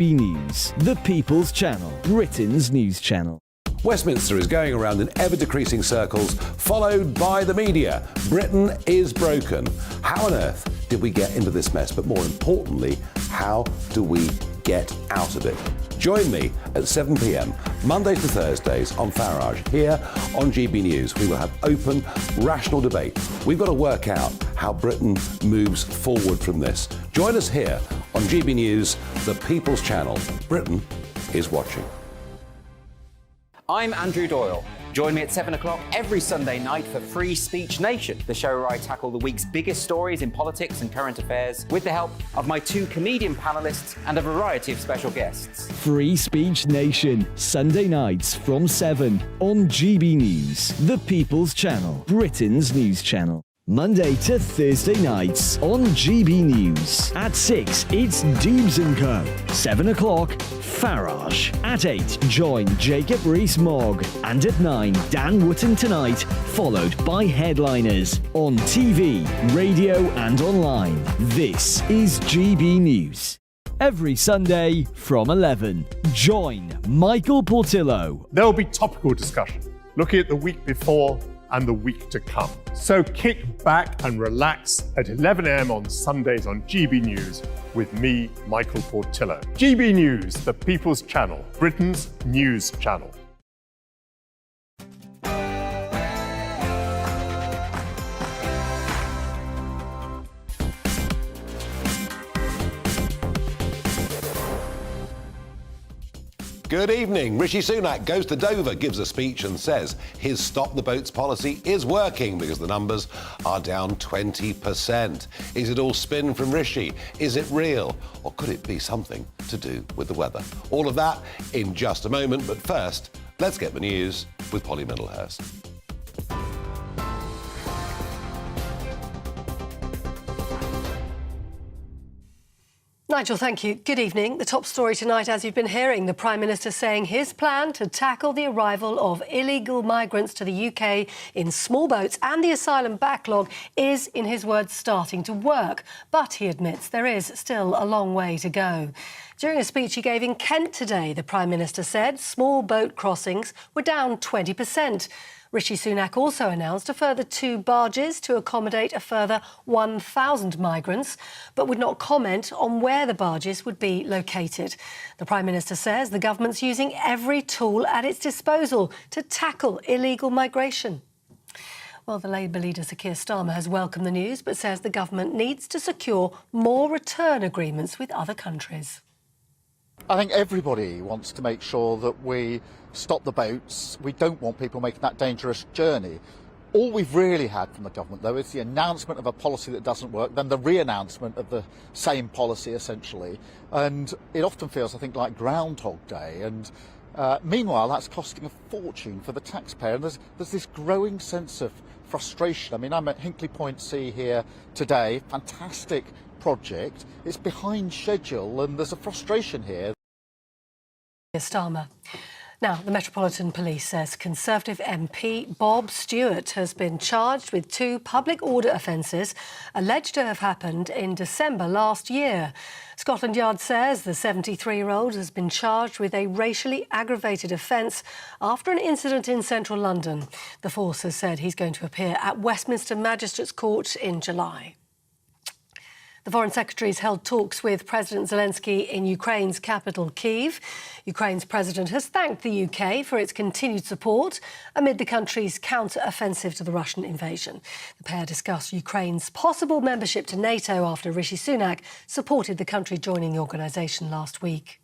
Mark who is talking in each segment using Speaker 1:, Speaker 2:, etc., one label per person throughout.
Speaker 1: GB News, the People's Channel, Britain's news channel.
Speaker 2: Westminster is going around in ever-decreasing circles, followed by the media. Britain is broken. How on earth did we get into this mess? But more importantly, how do we get out of it? Join me at 7 p.m, Mondays to Thursdays on Farage. Here on GB News, we will have open, rational debate. We've got to work out how Britain moves forward from this. Join us here on GB News, the People's Channel. Britain is watching.
Speaker 3: I'm Andrew Doyle. Join me at 7 o'clock every Sunday night for Free Speech Nation, the show where I tackle the week's biggest stories in politics and current affairs with the help of my two comedian panellists and a variety of special guests.
Speaker 1: Free Speech Nation, Sunday nights from 7 on GB News, the People's Channel, Britain's news channel. Monday to Thursday nights on GB News. At 6, it's Dubes & Co. 7 o'clock, Farage. At 8, join Jacob Rees-Mogg. And at 9, Dan Wootton Tonight, followed by headliners. On TV, radio and online. This is GB News. Every Sunday from 11, join Michael Portillo.
Speaker 4: There will be topical discussion, looking at the week before and the week to come. So kick back and relax at 11 a.m. on Sundays on GB News with me, Michael Portillo. GB News, the People's Channel, Britain's news channel.
Speaker 2: Good evening. Rishi Sunak goes to Dover, gives a speech and says his Stop the Boats policy is working because the numbers are down 20%. Is it all spin from Rishi? Is it real? Or could it be something to do with the weather? All of that in just a moment, but first, let's get the news with Polly Middlehurst.
Speaker 5: Nigel, thank you. Good evening. The top story tonight, as you've been hearing, the Prime Minister saying his plan to tackle the arrival of illegal migrants to the UK in small boats and the asylum backlog is, in his words, starting to work. But, he admits, there is still a long way to go. During a speech he gave in Kent today, the Prime Minister said small boat crossings were down 20%. Rishi Sunak also announced a further 2 barges to accommodate a further 1,000 migrants, but would not comment on where the barges would be located. The Prime Minister says the government's using every tool at its disposal to tackle illegal migration. Well, the Labour leader Sir Keir Starmer has welcomed the news, but says the government needs to secure more return agreements with other countries.
Speaker 6: I think everybody wants to make sure that we stop the boats. We don't want people making that dangerous journey. All we've really had from the government, though, is the announcement of a policy that doesn't work, then the re-announcement of the same policy, essentially. And it often feels, I think, like Groundhog Day. And meanwhile, that's costing a fortune for the taxpayer. And there's this growing sense of frustration. I mean, I'm at Hinkley Point C here today. Fantastic project. It's behind schedule, and there's a frustration here.
Speaker 5: Starmer. Now, the Metropolitan Police says Conservative MP Bob Stewart has been charged with 2 public order offences alleged to have happened in December last year. Scotland Yard says the 73-year-old has been charged with a racially aggravated offence after an incident in central London. The force has said he's going to appear at Westminster Magistrates Court in July. The Foreign Secretary's held talks with President Zelensky in Ukraine's capital, Kyiv. Ukraine's president has thanked the UK for its continued support amid the country's counter-offensive to the Russian invasion. The pair discussed Ukraine's possible membership to NATO after Rishi Sunak supported the country joining the organisation last week.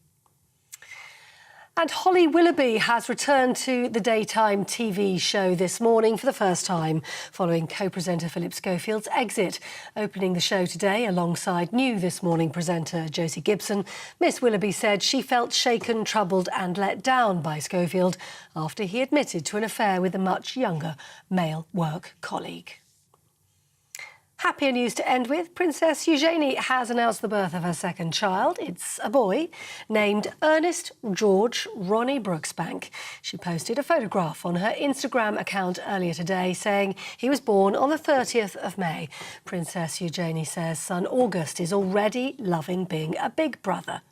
Speaker 5: And Holly Willoughby has returned to the daytime TV show this morning for the first time, following co-presenter Philip Schofield's exit. Opening the show today alongside new This Morning presenter Josie Gibson, Miss Willoughby said she felt shaken, troubled and let down by Schofield after he admitted to an affair with a much younger male work colleague. Happier news to end with. Princess Eugenie has announced the birth of her second child. It's a boy named Ernest George Ronnie Brooksbank. She posted a photograph on her Instagram account earlier today saying he was born on the 30th of May. Princess Eugenie says son August is already loving being a big brother.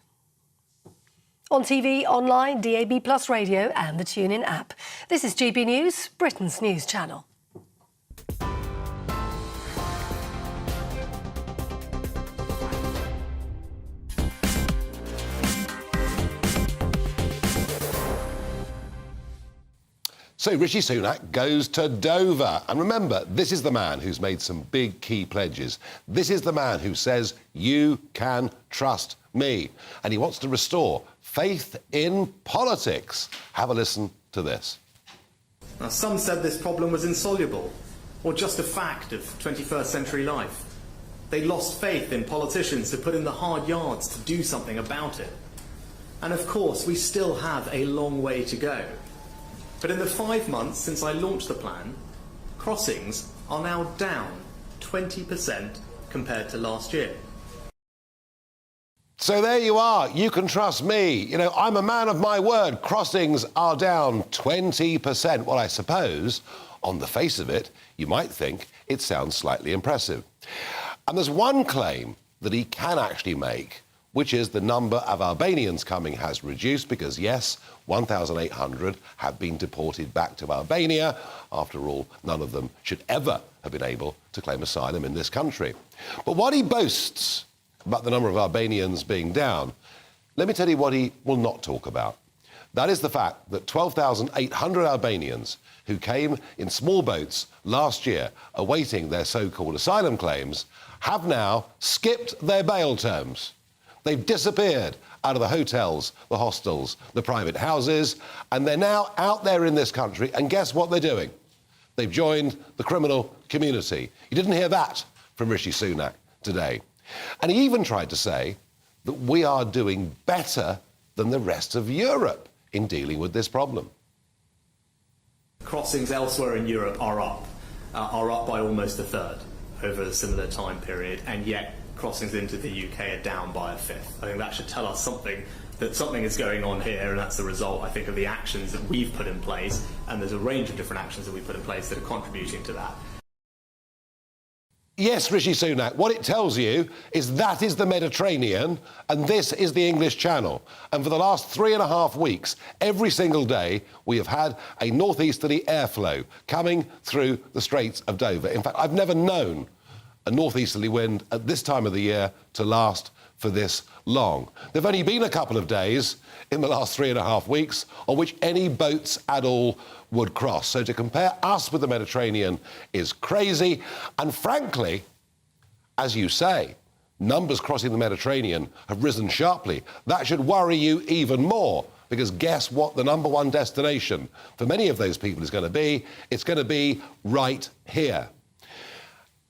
Speaker 5: On TV, online, DAB+ radio and the TuneIn app. This is GB News, Britain's news channel.
Speaker 2: So Rishi Sunak goes to Dover. And remember, this is the man who's made some big key pledges. This is the man who says, you can trust me. And he wants to restore faith in politics. Have a listen to this.
Speaker 7: Now, some said this problem was insoluble, or just a fact of 21st century life. They lost faith in politicians who put in the hard yards to do something about it. And of course, we still have a long way to go. But in the 5 months since I launched the plan, crossings are now down 20% compared to last year.
Speaker 2: So there you are. You can trust me. You know, I'm a man of my word. Crossings are down 20%. Well, I suppose, on the face of it, you might think it sounds slightly impressive. And there's one claim that he can actually make, which is the number of Albanians coming has reduced because, yes, 1,800 have been deported back to Albania. After all, none of them should ever have been able to claim asylum in this country. But what he boasts about the number of Albanians being down, let me tell you what he will not talk about. That is the fact that 12,800 Albanians who came in small boats last year awaiting their so-called asylum claims have now skipped their bail terms. They've disappeared out of the hotels, the hostels, the private houses, and they're now out there in this country, and guess what they're doing? They've joined the criminal community. You didn't hear that from Rishi Sunak today. And he even tried to say that we are doing better than the rest of Europe in dealing with this problem.
Speaker 7: Crossings elsewhere in Europe are up by almost a third over a similar time period, and yet crossings into the UK are down by a fifth. I think that should tell us that something is going on here, and that's the result, I think, of the actions that we've put in place, and there's a range of different actions that we've put in place that are contributing to that.
Speaker 2: Yes, Rishi Sunak, what it tells you is that is the Mediterranean and this is the English Channel. And for the last 3.5 weeks, every single day, we have had a northeasterly airflow coming through the Straits of Dover. In fact, I've never known a northeasterly wind at this time of the year to last for this long. There have only been a couple of days in the last 3.5 weeks on which any boats at all would cross. So to compare us with the Mediterranean is crazy. And frankly, as you say, numbers crossing the Mediterranean have risen sharply. That should worry you even more, because guess what the number one destination for many of those people is going to be? It's going to be right here.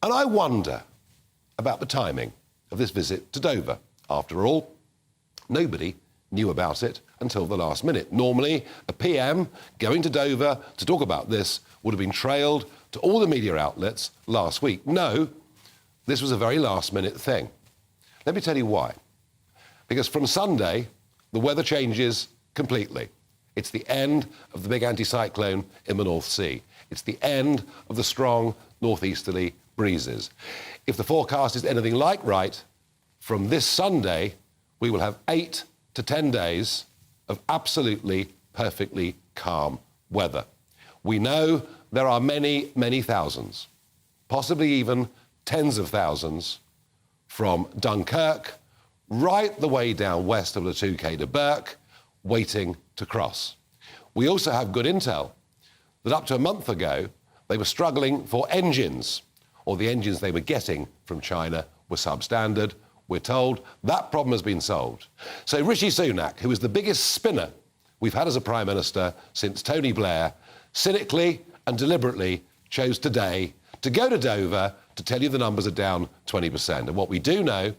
Speaker 2: And I wonder about the timing of this visit to Dover. After all, nobody knew about it until the last minute. Normally, a PM going to Dover to talk about this would have been trailed to all the media outlets last week. No, this was a very last-minute thing. Let me tell you why. Because from Sunday, the weather changes completely. It's the end of the big anticyclone in the North Sea. It's the end of the strong northeasterly breezes. If the forecast is anything like right, from this Sunday, we will have 8 to 10 days of absolutely, perfectly calm weather. We know there are many, many thousands, possibly even tens of thousands, from Dunkirk right the way down west of the Touquet to Burke, waiting to cross. We also have good intel that up to a month ago, they were struggling for engines, or the engines they were getting from China were substandard. We're told that problem has been solved. So Rishi Sunak, who is the biggest spinner we've had as a Prime Minister since Tony Blair, cynically and deliberately chose today to go to Dover to tell you the numbers are down 20%. And what we do know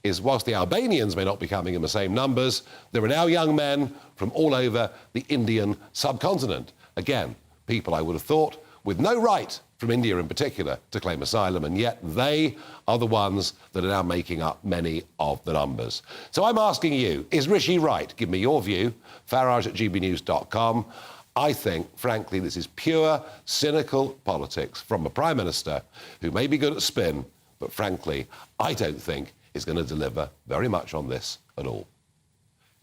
Speaker 2: is whilst the Albanians may not be coming in the same numbers, there are now young men from all over the Indian subcontinent. Again, people I would have thought with no right from India in particular to claim asylum, and yet they are the ones that are now making up many of the numbers. So I'm asking you, is Rishi right? Give me your view, farage@gbnews.com. I think, frankly, this is pure, cynical politics from a Prime Minister who may be good at spin, but frankly, I don't think is going to deliver very much on this at all.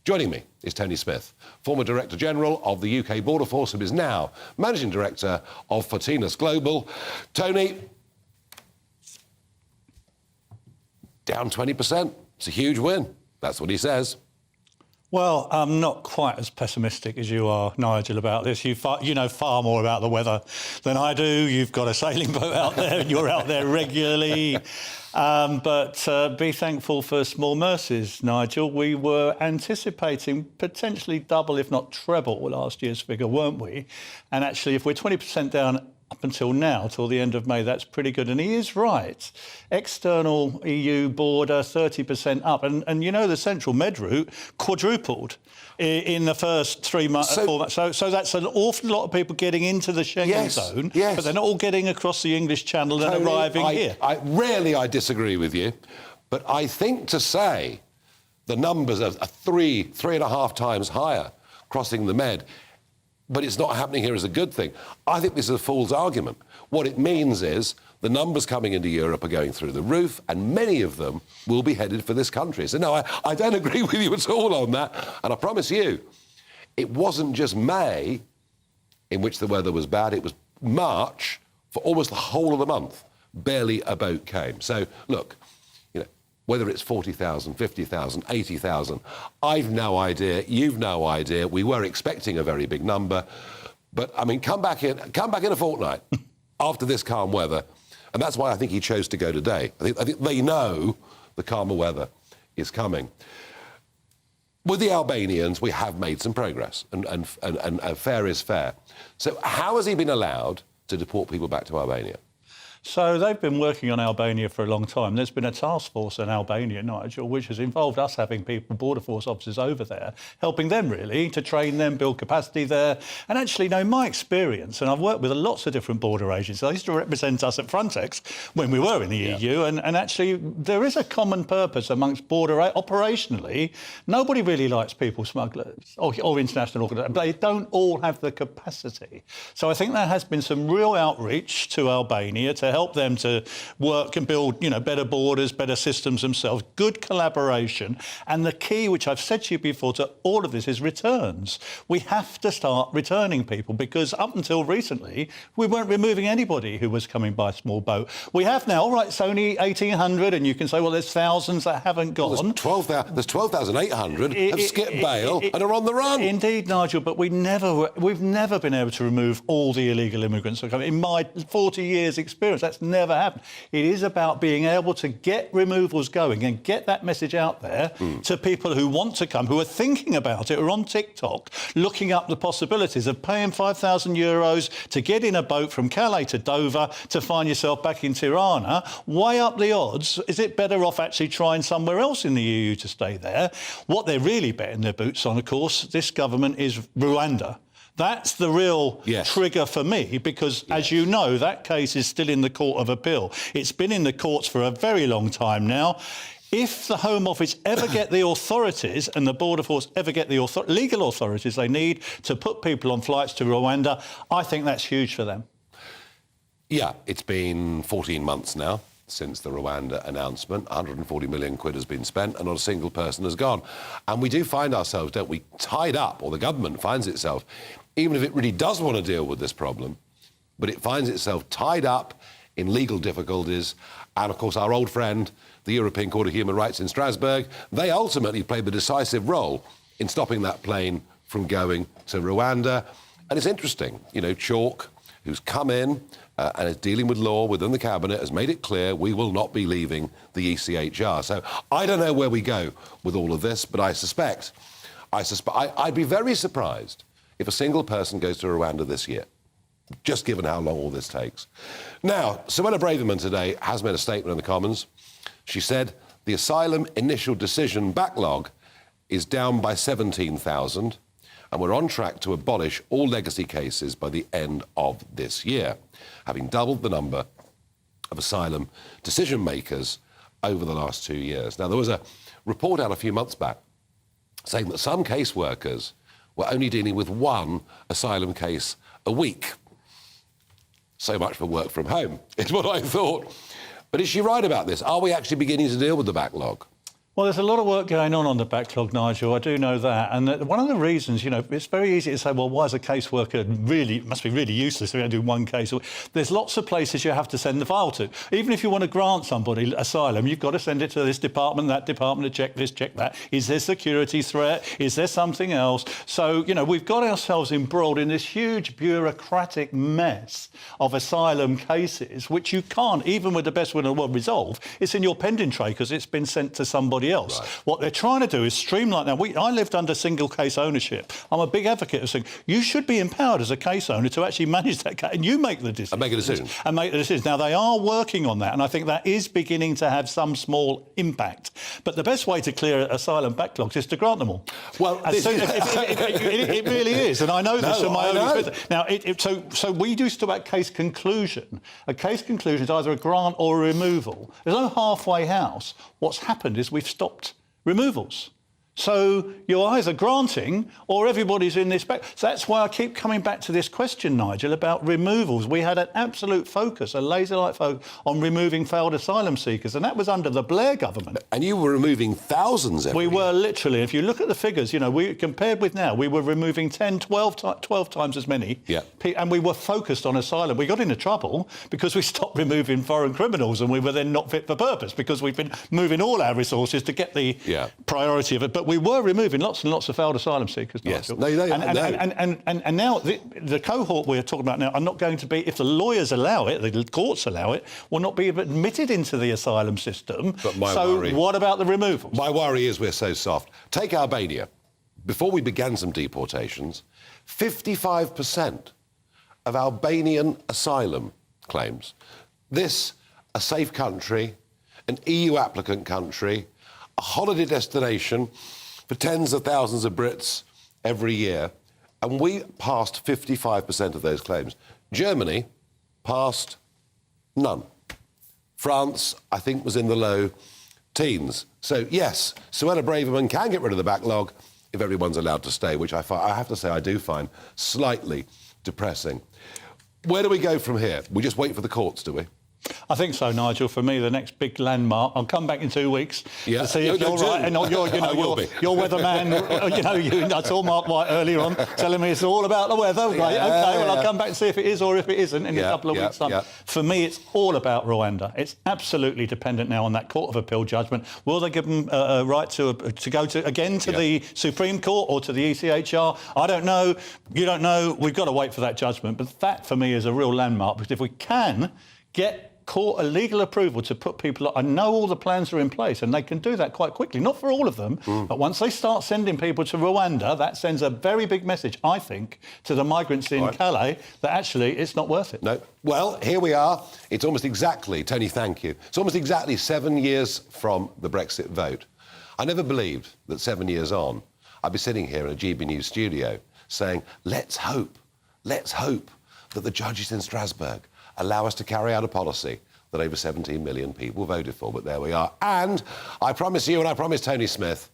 Speaker 2: Joining me is Tony Smith, former Director General of the UK Border Force, who is now Managing Director of Fortinus Global. Tony, down 20%. It's a huge win. That's what he says.
Speaker 8: Well, I'm not quite as pessimistic as you are, Nigel, about this. You know far more about the weather than I do. You've got a sailing boat out there and you're out there regularly. But be thankful for small mercies, Nigel. We were anticipating potentially double, if not treble, last year's figure, weren't we? And actually, if we're 20% down up until now, till the end of May, that's pretty good. And he is right. External EU border, 30% up. And you know, the Central Med route quadrupled in the first 3 months, 4 months. So that's an awful lot of people getting into the Schengen zone, but they're not all getting across the English Channel and
Speaker 2: Tony,
Speaker 8: arriving here.
Speaker 2: I disagree with you, but I think to say the numbers are 3.5 times higher crossing the Med, but it's not happening here is a good thing. I think this is a fool's argument. What it means is the numbers coming into Europe are going through the roof, and many of them will be headed for this country. So, no, I don't agree with you at all on that. And I promise you, it wasn't just May in which the weather was bad. It was March for almost the whole of the month. Barely a boat came. So, look, whether it's 40,000, 50,000, 80,000, I've no idea, you've no idea. We were expecting a very big number. But, I mean, come back in a fortnight after this calm weather. And that's why I think he chose to go today. I think they know the calmer weather is coming. With the Albanians, we have made some progress, and fair is fair. So how has he been allowed to deport people back to Albania?
Speaker 8: So they've been working on Albania for a long time. There's been a task force in Albania, Nigel, which has involved us having people, Border Force officers over there, helping them really to train them, build capacity there. And actually, in my experience, and I've worked with lots of different border agencies, I used to represent us at Frontex when we were in the EU, and actually there is a common purpose amongst border operationally. Nobody really likes people smugglers or international organisations. They don't all have the capacity. So I think there has been some real outreach to Albania to help them to work and build, better borders, better systems themselves, good collaboration. And the key, which I've said to you before, to all of this is returns. We have to start returning people because up until recently, we weren't removing anybody who was coming by small boat. We have now, all right, it's only 1,800, and you can say, well, there's thousands that haven't gone.
Speaker 2: Well, there's 12,800 have skipped bail and are on the run.
Speaker 8: Indeed, Nigel, but we've never been able to remove all the illegal immigrants that come. In my 40 years' experience, that's never happened. It is about being able to get removals going and get that message out there to people who want to come, who are thinking about it, or on TikTok, looking up the possibilities of paying €5,000 to get in a boat from Calais to Dover to find yourself back in Tirana. Weigh up the odds. Is it better off actually trying somewhere else in the EU to stay there? What they're really betting their boots on, of course, this government is Rwanda. That's the real trigger for me because, as you know, that case is still in the Court of Appeal. It's been in the courts for a very long time now. If the Home Office ever get the authorities and the Border Force ever get the legal authorities they need to put people on flights to Rwanda, I think that's huge for them.
Speaker 2: Yeah, it's been 14 months now since the Rwanda announcement. 140 million quid has been spent and not a single person has gone. And we do find ourselves, don't we, tied up, or the government finds itself, even if it really does want to deal with this problem, but it finds itself tied up in legal difficulties. And, of course, our old friend, the European Court of Human Rights in Strasbourg, they ultimately played the decisive role in stopping that plane from going to Rwanda. And it's interesting, Chalk, who's come in and is dealing with law within the Cabinet, has made it clear we will not be leaving the ECHR. So I don't know where we go with all of this, but I'd be very surprised if a single person goes to Rwanda this year, just given how long all this takes. Now, Suella Braverman today has made a statement in the Commons. She said the asylum initial decision backlog is down by 17,000, and we're on track to abolish all legacy cases by the end of this year, having doubled the number of asylum decision makers over the last 2 years. Now, there was a report out a few months back saying that some caseworkers were only dealing with one asylum case a week. So much for work from home, is what I thought. But is she right about this? Are we actually beginning to deal with the backlog?
Speaker 8: Well, there's a lot of work going on the backlog, Nigel. I do know that. And one of the reasons, it's very easy to say, well, why is a caseworker must be really useless if you do one case? There's lots of places you have to send the file to. Even if you want to grant somebody asylum, you've got to send it to this department, that department, to check this, check that. Is there security threat? Is there something else? So, we've got ourselves embroiled in this huge bureaucratic mess of asylum cases, which you can't, even with the best will in the world, resolve. It's in your pending tray because it's been sent to somebody else. Right. What they're trying to do is streamline. Now, I lived under single case ownership. I'm a big advocate of saying you should be empowered as a case owner to actually manage that case, and you make the decision.
Speaker 2: And make a decision.
Speaker 8: And make the decision. Now, they are working on that, and I think that is beginning to have some small impact. But the best way to clear asylum backlogs is to grant them all.
Speaker 2: Well,
Speaker 8: it really is, and I know this from my own experience. Now, so we used to talk about case conclusion. A case conclusion is either a grant or a removal. There's no halfway house. What's happened is we've stopped removals. So you're either granting or everybody's in this back. So that's why I keep coming back to this question, Nigel, about removals. We had an absolute focus, a laser-like focus on removing failed asylum seekers, and that was under the Blair government.
Speaker 2: And you were removing thousands every year.
Speaker 8: We were literally. If you look at the figures, we compared with now, we were removing 10, 12 times as many.
Speaker 2: Yeah.
Speaker 8: And we were focused on asylum. We got into trouble because we stopped removing foreign criminals, and we were then not fit for purpose because we've been moving all our resources to get the priority of it. But we were removing lots and lots of failed asylum seekers.
Speaker 2: Yes.
Speaker 8: Nigel. And now the cohort we're talking about now are not going to be, if the lawyers allow it, the courts allow it, will not be admitted into the asylum system.
Speaker 2: But
Speaker 8: what about the removals?
Speaker 2: My worry is we're so soft. Take Albania. Before we began some deportations, 55% of Albanian asylum claims. This, a safe country, an EU applicant country, a holiday destination for tens of thousands of Brits every year, and we passed 55% of those claims. Germany passed none. France, I think, was in the low teens. So, yes, Suella Braverman can get rid of the backlog if everyone's allowed to stay, which I have to say I do find slightly depressing. Where do we go from here? We just wait for the courts, do we?
Speaker 8: I think so, Nigel. For me, the next big landmark. I'll come back in 2 weeks to see if you're right. And your weatherman. I saw Mark White earlier on telling me it's all about the weather. Right, I'll come back and see if it is or if it isn't in a couple of weeks' time. For me, it's all about Rwanda. It's absolutely dependent now on that Court of Appeal judgment. Will they give them a right to go to the Supreme Court or to the ECHR? I don't know. You don't know. We've got to wait for that judgment. But that, for me, is a real landmark, because if we can get court a legal approval to put people up. I know all the plans are in place and they can do that quite quickly. Not for all of them, but once they start sending people to Rwanda, that sends a very big message, I think, to the migrants in Calais that actually it's not worth it.
Speaker 2: No. Well, here we are. It's almost exactly, Tony, thank you. It's almost exactly 7 years from the Brexit vote. I never believed that 7 years on, I'd be sitting here in a GB News studio saying, let's hope that the judges in Strasbourg allow us to carry out a policy that over 17 million people voted for. But there we are. And I promise you, and I promise Tony Smith,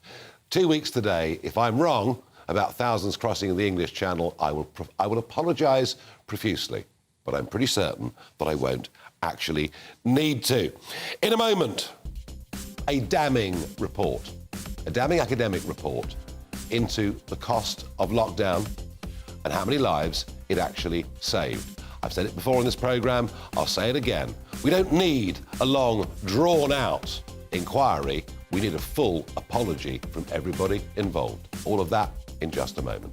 Speaker 2: 2 weeks today, if I'm wrong about thousands crossing the English Channel, I will apologise profusely. But I'm pretty certain that I won't actually need to. In a moment, a damning report, a damning academic report into the cost of lockdown and how many lives it actually saved. I've said it before on this programme, I'll say it again. We don't need a long, drawn-out inquiry. We need a full apology from everybody involved. All of that in just a moment.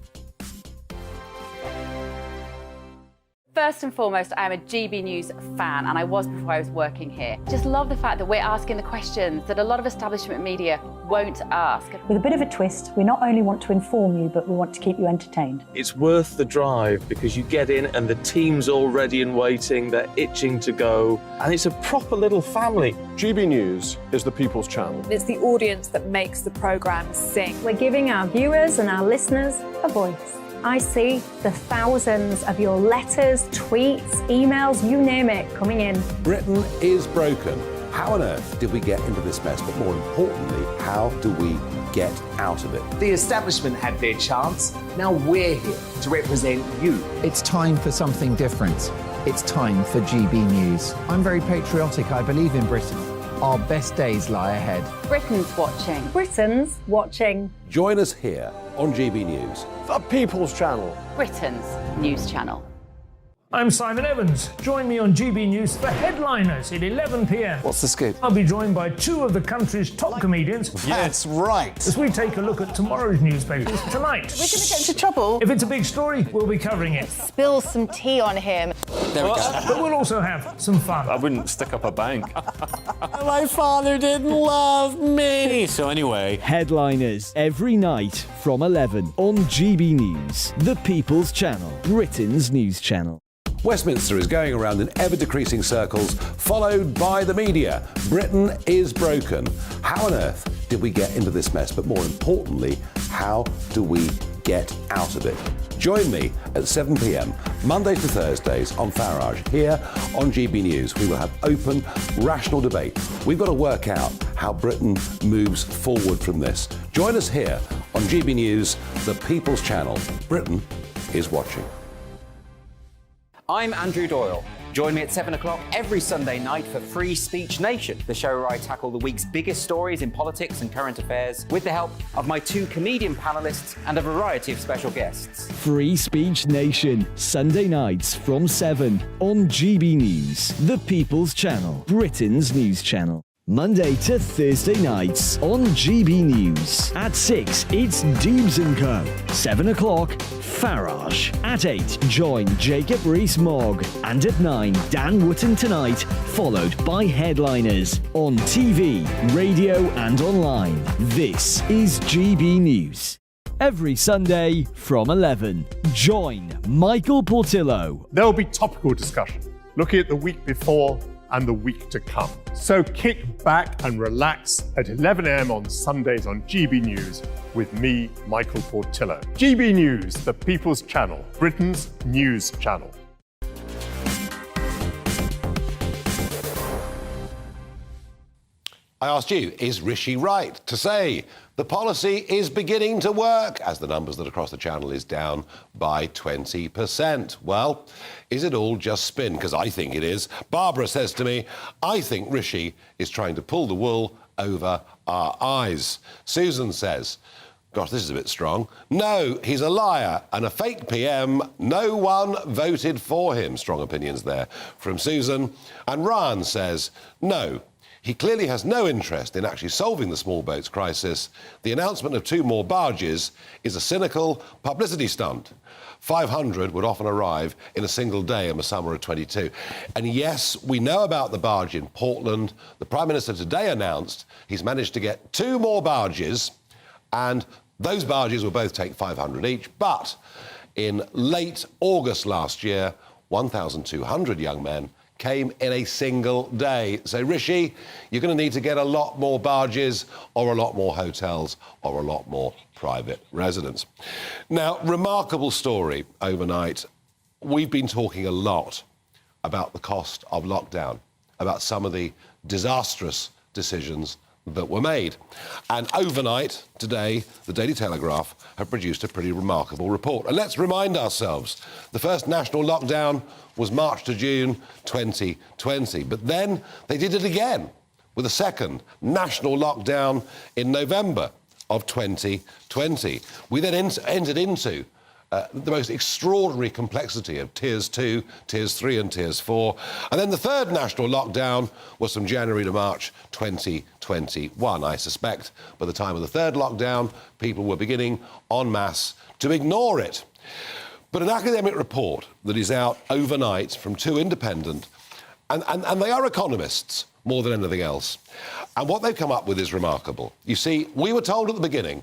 Speaker 9: First and foremost, I am a GB News fan, and I was before I was working here. Just love the fact that we're asking the questions that a lot of establishment media won't ask.
Speaker 10: With a bit of a twist, we not only want to inform you, but we want to keep you entertained.
Speaker 11: It's worth the drive because you get in and the team's all ready and waiting, they're itching to go, and it's a proper little family.
Speaker 12: GB News is the people's channel.
Speaker 13: It's the audience that makes the programme sing.
Speaker 10: We're giving our viewers and our listeners a voice. I see the thousands of your letters, tweets, emails, you name it, coming in.
Speaker 2: Britain is broken. How on earth did we get into this mess? But more importantly, how do we get out of it?
Speaker 14: The establishment had their chance. Now we're here to represent you.
Speaker 15: It's time for something different. It's time for GB News. I'm very patriotic. I believe in Britain.
Speaker 14: Our best days lie ahead.
Speaker 9: Britain's watching.
Speaker 10: Britain's watching.
Speaker 2: Join us here on GB News.
Speaker 12: The People's Channel.
Speaker 9: Britain's news channel.
Speaker 15: I'm Simon Evans. Join me on GB News for Headliners at 11 p.m.
Speaker 14: What's the scoop?
Speaker 15: I'll be joined by two of the country's top comedians.
Speaker 14: That's right.
Speaker 15: As we take a look at tomorrow's newspapers tonight.
Speaker 16: We're going to get into trouble.
Speaker 15: If it's a big story, we'll be covering it.
Speaker 16: Spill some tea on him.
Speaker 14: There we go.
Speaker 15: But we'll also have some fun.
Speaker 8: I wouldn't stick up a bank.
Speaker 14: My father didn't love me.
Speaker 8: So anyway,
Speaker 1: Headliners every night from 11 on GB News, the People's Channel, Britain's news channel.
Speaker 2: Westminster is going around in ever-decreasing circles, followed by the media. Britain is broken. How on earth did we get into this mess? But more importantly, how do we get out of it? Join me at 7 p.m, Mondays to Thursdays on Farage. Here on GB News, we will have open, rational debate. We've got to work out how Britain moves forward from this. Join us here on GB News, the People's Channel. Britain is watching.
Speaker 3: I'm Andrew Doyle. Join me at 7 o'clock every Sunday night for Free Speech Nation, the show where I tackle the week's biggest stories in politics and current affairs with the help of my two comedian panellists and a variety of special guests.
Speaker 1: Free Speech Nation, Sunday nights from 7 on GB News, the People's Channel, Britain's news channel. Monday to Thursday nights on GB News. At 6, it's Deebs & Co. 7 o'clock, Farage. At 8, join Jacob Rees-Mogg. And at 9, Dan Wootton Tonight, followed by Headliners. On TV, radio and online. This is GB News. Every Sunday from 11, join Michael Portillo.
Speaker 4: There'll be topical discussion, looking at the week before and the week to come. So kick back and relax at 11 a.m. on Sundays on GB News with me, Michael Portillo. GB News, the People's Channel, Britain's news channel.
Speaker 2: I asked you, is Rishi right to say the policy is beginning to work as the numbers that are across the channel is down by 20%? Well, is it all just spin? Because I think it is. Barbara says to me, I think Rishi is trying to pull the wool over our eyes. Susan says, gosh, this is a bit strong. No, he's a liar and a fake PM. No one voted for him. Strong opinions there from Susan. And Ryan says, no, he clearly has no interest in actually solving the small boats crisis. The announcement of 2 more barges is a cynical publicity stunt. 500 would often arrive in a single day in the summer of 22. And yes, we know about the barge in Portland. The Prime Minister today announced he's managed to get 2 more barges, and those barges will both take 500 each. But in late August last year, 1,200 young men came in a single day. So, Rishi, you're going to need to get a lot more barges or a lot more hotels or a lot more private residents. Now, remarkable story overnight. We've been talking a lot about the cost of lockdown, about some of the disastrous decisions that were made. And overnight, today, the Daily Telegraph have produced a pretty remarkable report. And let's remind ourselves, the first national lockdown was March to June 2020. But then they did it again with a second national lockdown in November of 2020. We then entered into the most extraordinary complexity of Tiers 2, Tiers 3 and Tiers 4. And then the third national lockdown was from January to March 2021. I suspect by the time of the third lockdown, people were beginning en masse to ignore it. But an academic report that is out overnight from 2 independent, and they are economists more than anything else, and what they've come up with is remarkable. You see, we were told at the beginning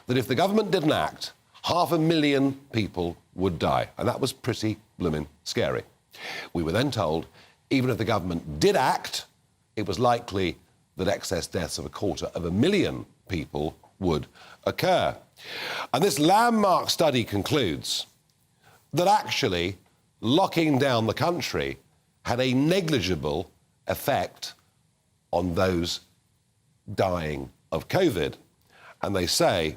Speaker 2: that if the government didn't act, 500,000 people would die, and that was pretty blooming scary. We were then told, even if the government did act, it was likely that excess deaths of 250,000 people would occur. And this landmark study concludes that actually locking down the country had a negligible effect on those dying of COVID. And they say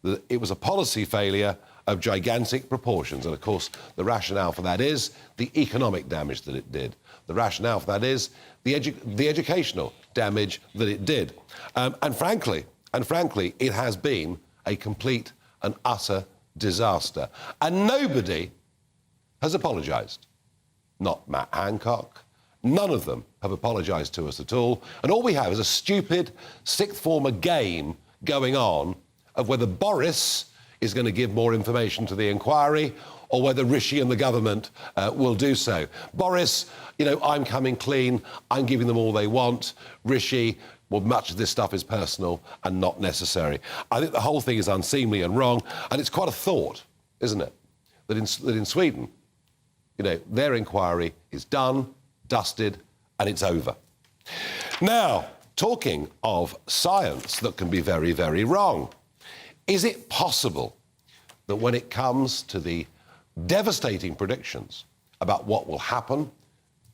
Speaker 2: that it was a policy failure of gigantic proportions. And, of course, the rationale for that is the economic damage that it did. The rationale for that is the educational damage that it did. And frankly, it has been a complete and utter disaster. And nobody has apologised. Not Matt Hancock. None of them have apologised to us at all. And all we have is a stupid sixth former game going on of whether Boris is going to give more information to the inquiry or whether Rishi and the government will do so. Boris, I'm coming clean, I'm giving them all they want. Rishi, well, much of this stuff is personal and not necessary. I think the whole thing is unseemly and wrong, and it's quite a thought, isn't it, that in Sweden, their inquiry is done, dusted, and it's over. Now, talking of science that can be very, very wrong, is it possible that when it comes to the devastating predictions about what will happen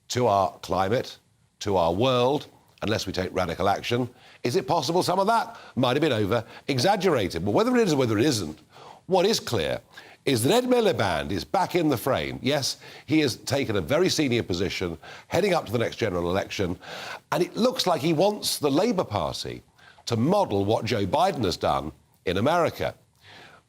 Speaker 2: to our climate, to our world, unless we take radical action, is it possible some of that might have been over-exaggerated? But whether it is or whether it isn't, what is clear is that Ed Miliband is back in the frame. Yes, he has taken a very senior position, heading up to the next general election, and it looks like he wants the Labour Party to model what Joe Biden has done in America.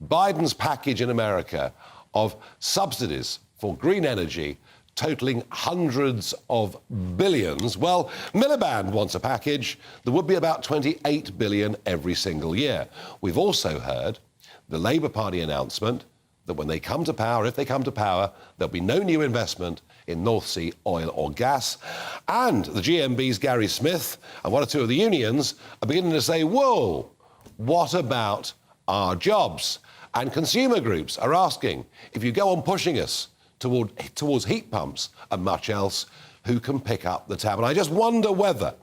Speaker 2: Biden's package in America of subsidies for green energy totalling hundreds of billions. Well, Miliband wants a package that would be about 28 billion every single year. We've also heard the Labour Party announcement that when they come to power, if they come to power, there'll be no new investment in North Sea oil or gas. And the GMB's Gary Smith and one or two of the unions are beginning to say, whoa, what about our jobs? And consumer groups are asking, if you go on pushing us towards heat pumps and much else, who can pick up the tab? And I just wonder whether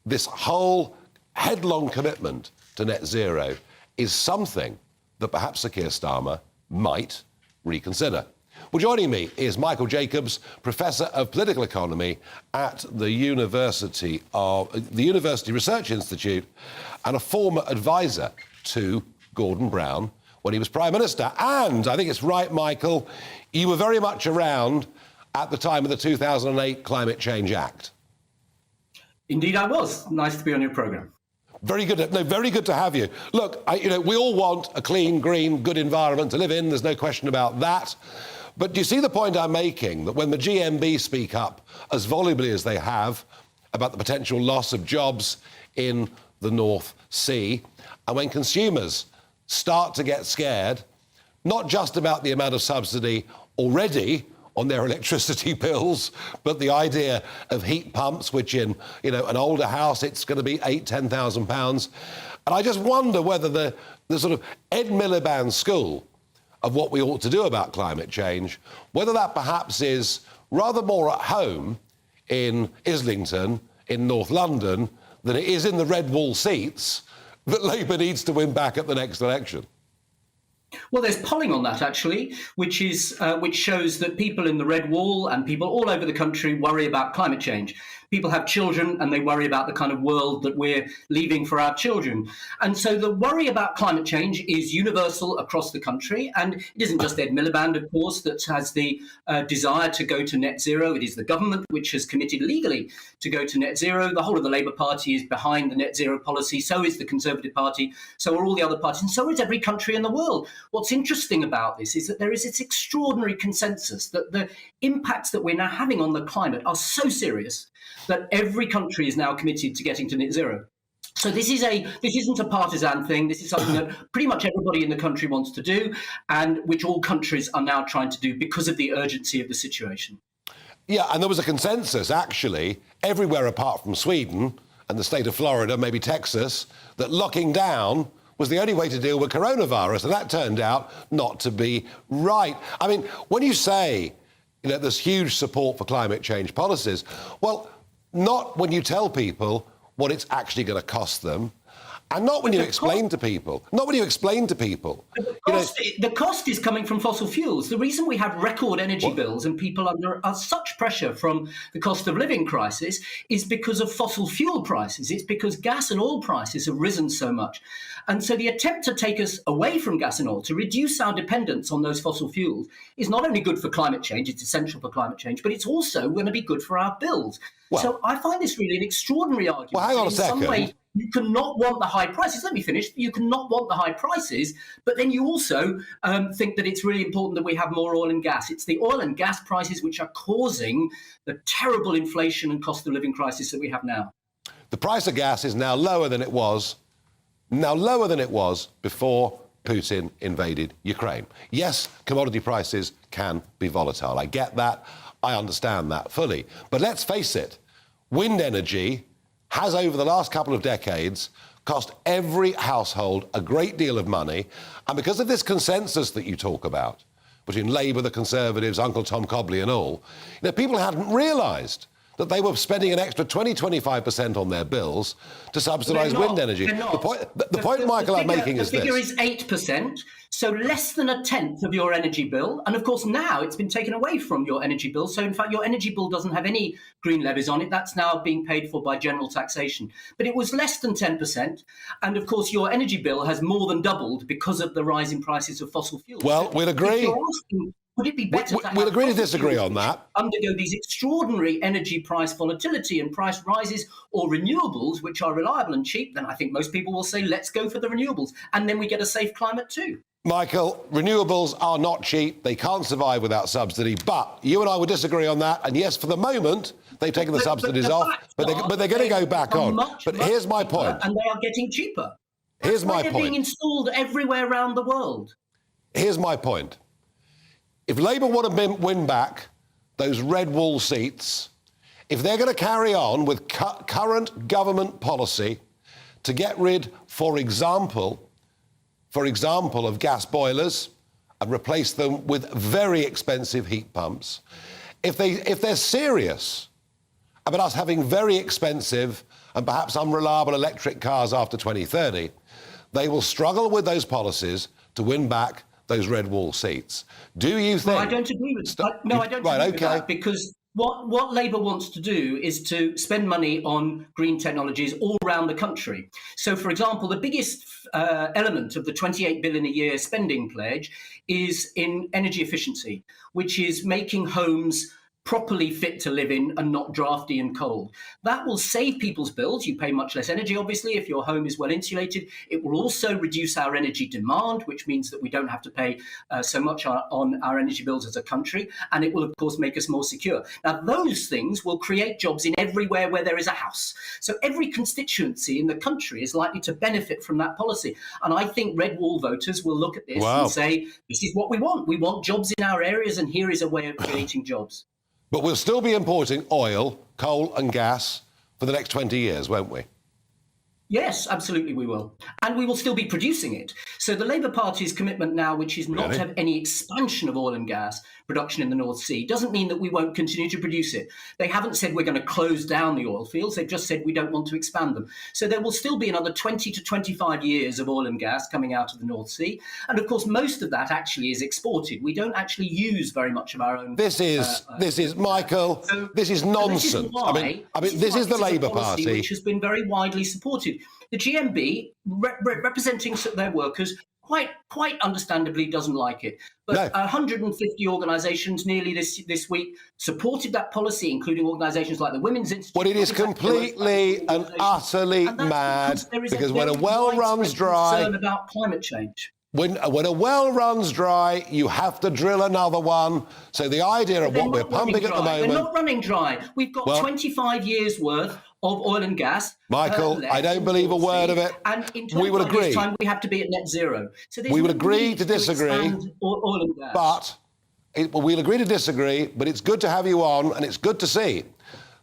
Speaker 2: this whole headlong commitment to net zero is something that perhaps Sir Keir Starmer might reconsider. Well, joining me is Michael Jacobs, Professor of Political Economy at the University Research Institute and a former advisor to Gordon Brown when he was Prime Minister. And I think it's right, Michael, you were very much around at the time of the 2008 Climate Change Act.
Speaker 17: Indeed, I was. Nice to be on your programme.
Speaker 2: Very good. No, very good to have you. Look, we all want a clean, green, good environment to live in. There's no question about that. But do you see the point I'm making, that when the GMB speak up as volubly as they have about the potential loss of jobs in the North Sea, and when consumers start to get scared, not just about the amount of subsidy already on their electricity bills, but the idea of heat pumps, which in an older house, it's going to be £8,000-10,000. And I just wonder whether the sort of Ed Miliband school of what we ought to do about climate change, whether that perhaps is rather more at home in Islington, in North London, than it is in the red wall seats that Labour needs to win back at the next election.
Speaker 17: Well, there's polling on that, actually, which shows that people in the Red Wall and people all over the country worry about climate change. People have children and they worry about the kind of world that we're leaving for our children. And so the worry about climate change is universal across the country. And it isn't just Ed Miliband, of course, that has the desire to go to net zero. It is the government which has committed legally to go to net zero. The whole of the Labour Party is behind the net zero policy. So is the Conservative Party. So are all the other parties. And so is every country in the world. What's interesting about this is that there is this extraordinary consensus that the impacts that we're now having on the climate are so serious that every country is now committed to getting to net zero. So this isn't a partisan thing. This is something that pretty much everybody in the country wants to do, and which all countries are now trying to do because of the urgency of the situation.
Speaker 2: Yeah, and there was a consensus, actually, everywhere apart from Sweden and the state of Florida, maybe Texas, that locking down was the only way to deal with coronavirus, and that turned out not to be right. I mean, when you say there's huge support for climate change policies, well, not when you tell people what it's actually going to cost them, and not when you explain to people,
Speaker 17: The cost is coming from fossil fuels. The reason we have record energy bills and people under such pressure from the cost of living crisis is because of fossil fuel prices. It's because gas and oil prices have risen so much. And so the attempt to take us away from gas and oil, to reduce our dependence on those fossil fuels, is not only good for climate change, it's essential for climate change, but it's also going to be good for our bills. So I find this really an extraordinary argument.
Speaker 2: Well, hang on a second.
Speaker 17: In some way, you cannot want the high prices. Let me finish. You cannot want the high prices, but then you also think that it's really important that we have more oil and gas. It's the oil and gas prices which are causing the terrible inflation and cost of living crisis that we have now.
Speaker 2: The price of gas is now lower than it was before Putin invaded Ukraine. Yes, commodity prices can be volatile. I get that. I understand that fully. But let's face it, wind energy has over the last couple of decades cost every household a great deal of money. And because of this consensus that you talk about, between Labour, the Conservatives, Uncle Tom Cobley and all, people hadn't realised that they were spending an extra 20-25% on their bills to subsidise wind energy. The point, Michael, I'm making is this.
Speaker 17: The figure is 8%, so less than a tenth of your energy bill. And of course, now it's been taken away from your energy bill. So in fact, your energy bill doesn't have any green levies on it. That's now being paid for by general taxation. But it was less than 10%. And of course, your energy bill has more than doubled because of the rising prices of fossil fuels.
Speaker 2: Well, we'll agree.
Speaker 17: Would it be better
Speaker 2: we'll agree to disagree on that.
Speaker 17: Undergo these extraordinary energy price volatility and price rises, or renewables, which are reliable and cheap? Then I think most people will say, let's go for the renewables. And then we get a safe climate too.
Speaker 2: Michael, renewables are not cheap. They can't survive without subsidy. But you and I would disagree on that. And yes, for the moment, they've taken the subsidies off. But they're going to go back on. But here's my point.
Speaker 17: And they are getting cheaper.
Speaker 2: Here's my
Speaker 17: They're
Speaker 2: point.
Speaker 17: being installed everywhere around the world.
Speaker 2: Here's my point. If Labour want to win back those red wall seats, if they're going to carry on with current government policy to get rid, for example, of gas boilers and replace them with very expensive heat pumps, if they're serious about us having very expensive and perhaps unreliable electric cars after 2030, they will struggle with those policies to win back those red wall seats. Do you think...
Speaker 17: Well, I don't agree with that. No, I don't agree with that, because what Labour wants to do is to spend money on green technologies all around the country. So, for example, the biggest element of the 28 billion a year spending pledge is in energy efficiency, which is making homes properly fit to live in and not drafty and cold. That will save people's bills. You pay much less energy, obviously, if your home is well insulated. It will also reduce our energy demand, which means that we don't have to pay so much on our energy bills as a country. And it will, of course, make us more secure. Now, those things will create jobs in everywhere where there is a house. So every constituency in the country is likely to benefit from that policy. And I think red wall voters will look at this and say, this is what we want. We want jobs in our areas, and here is a way of creating jobs.
Speaker 2: But we'll still be importing oil, coal and gas for the next 20 years, won't we?
Speaker 17: Yes, absolutely we will. And we will still be producing it. So the Labour Party's commitment now, which is not to have any expansion of oil and gas production in the North Sea, doesn't mean that we won't continue to produce it. They haven't said we're going to close down the oil fields. They've just said we don't want to expand them. So there will still be another 20 to 25 years of oil and gas coming out of the North Sea. And of course, most of that actually is exported. We don't actually use very much of our own.
Speaker 2: This is Michael, this is nonsense. This is the Labour Party,
Speaker 17: which has been very widely supported. The GMB, representing their workers, quite understandably doesn't like it. But 150 organisations nearly this week supported that policy, including organisations like the Women's Institute.
Speaker 2: Well, it is completely and utterly mad, because when a well runs dry...
Speaker 17: concern about climate change.
Speaker 2: When a well runs dry, you have to drill another one. So the idea of what we're pumping at the moment...
Speaker 17: They're not running dry. We've got 25 years' worth of oil and gas.
Speaker 2: Michael, I don't believe a word of it.
Speaker 17: And in
Speaker 2: we would agree.
Speaker 17: Time, we have to be at net zero. So
Speaker 2: we would agree to disagree.
Speaker 17: Oil and gas.
Speaker 2: We'll agree to disagree, but it's good to have you on, and it's good to see